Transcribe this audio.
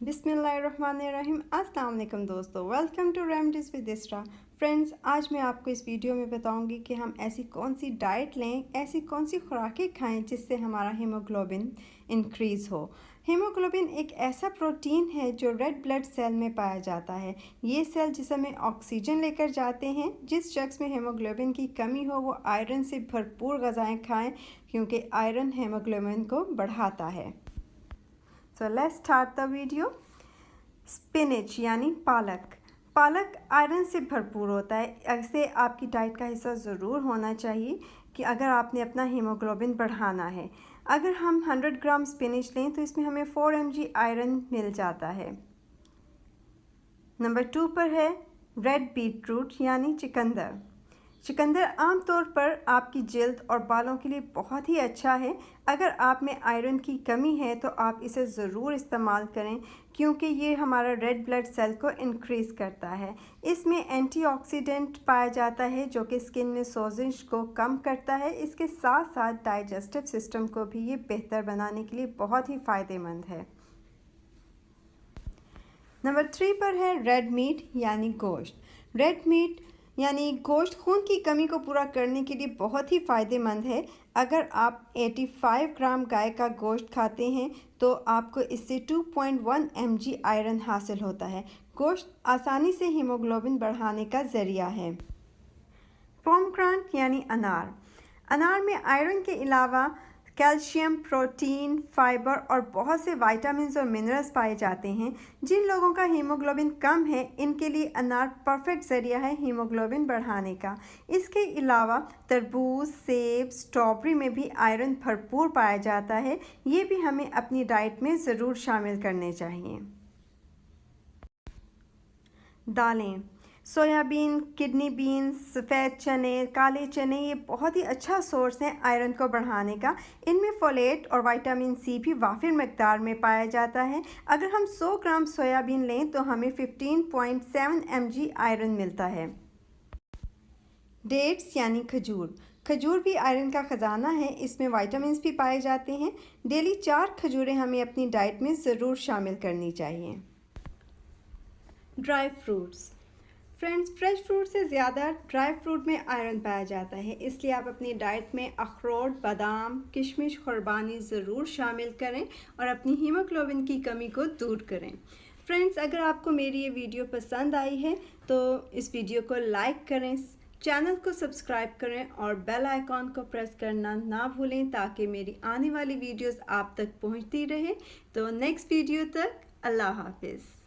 बिस्मिल्लाहिर्रहमानिर्रहीम। अस्सलाम वालेकुम दोस्तों, welcome to remedies with Isra. Friends, आज मैं आपको इस वीडियो में बताऊंगी कि हम ऐसी कौन सी डाइट लें, ऐसी कौन सी खुराकें खाएं जिससे हमारा हीमोग्लोबिन इंक्रीज़ हो। हीमोग्लोबिन एक ऐसा प्रोटीन है जो रेड ब्लड सेल में पाया जाता है। ये सेल जिसमें ऑक्सीजन लेकर जाते हैं। जिस शख्स में हीमोग्लोबिन की कमी हो वो आयरन से भरपूर ग़िज़ाएँ खाएँ, क्योंकि आयरन हीमोग्लोबिन को बढ़ाता है। So let's start the video. Spinach यानी पालक। पालक आयरन से भरपूर होता है। ऐसे आपकी डाइट का हिस्सा ज़रूर होना चाहिए कि अगर आपने अपना हीमोग्लोबिन बढ़ाना है। अगर हम 100 ग्राम स्पिनच लें तो इसमें हमें 4 mg आयरन मिल जाता है। नंबर 2 पर है रेड बीटरूट यानी चुकंदर। चुकंदर आमतौर पर आपकी जल्द और बालों के लिए बहुत ही अच्छा है। अगर आप में आयरन की कमी है तो आप इसे ज़रूर इस्तेमाल करें, क्योंकि ये हमारा रेड ब्लड सेल को इंक्रीज़ करता है। इसमें एंटीऑक्सीडेंट पाया जाता है जो कि स्किन में सोजिश को कम करता है। इसके साथ साथ डाइजेस्टिव सिस्टम को भी ये बेहतर बनाने के लिए बहुत ही फ़ायदेमंद है। नंबर 3 पर है रेड मीट यानी गोश्त। रेड मीट यानी गोश्त खून की कमी को पूरा करने के लिए बहुत ही फ़ायदेमंद है। अगर आप 85 ग्राम गाय का गोश्त खाते हैं तो आपको इससे 2.1 mg आयरन हासिल होता है। गोश्त आसानी से हीमोग्लोबिन बढ़ाने का ज़रिया है। पोमग्रेनेट यानी अनार। अनार में आयरन के अलावा कैल्शियम, प्रोटीन, फाइबर और बहुत से विटामिन्स और मिनरल्स पाए जाते हैं। जिन लोगों का हीमोग्लोबिन कम है इनके लिए अनार परफेक्ट ज़रिया है हीमोग्लोबिन बढ़ाने का। इसके अलावा तरबूज, सेब, स्ट्रॉबेरी में भी आयरन भरपूर पाया जाता है। ये भी हमें अपनी डाइट में ज़रूर शामिल करने चाहिए। दालें। सोयाबीन, किडनी बीन्स, सफ़ेद चने, काले चने ये बहुत ही अच्छा सोर्स है आयरन को बढ़ाने का। इनमें फोलेट और विटामिन सी भी वाफिर मकदार में पाया जाता है। अगर हम 100 ग्राम सोयाबीन लें तो हमें 15.7 mg आयरन मिलता है। डेट्स यानी खजूर। खजूर भी आयरन का ख़जाना है। इसमें विटामिन भी पाए जाते हैं। डेली 4 खजूरें हमें अपनी डाइट में ज़रूर शामिल करनी चाहिए। Dry fruits. Friends, fresh fruit से ज़्यादा ड्राई फ्रूट में आयरन पाया जाता है, इसलिए आप अपनी डाइट में अखरोट, बादाम, किशमिश, खुरबानी ज़रूर शामिल करें और अपनी हीमोग्लोबिन की कमी को दूर करें। फ्रेंड्स, अगर आपको मेरी ये वीडियो पसंद आई है तो इस वीडियो को लाइक करें, चैनल को सब्सक्राइब करें और बेल आइकॉन को प्रेस करना ना भूलें ताकि मेरी आने वाली वीडियोस आप तक पहुंचती रहे। तो नेक्स्ट वीडियो तक अल्लाह हाफिज़।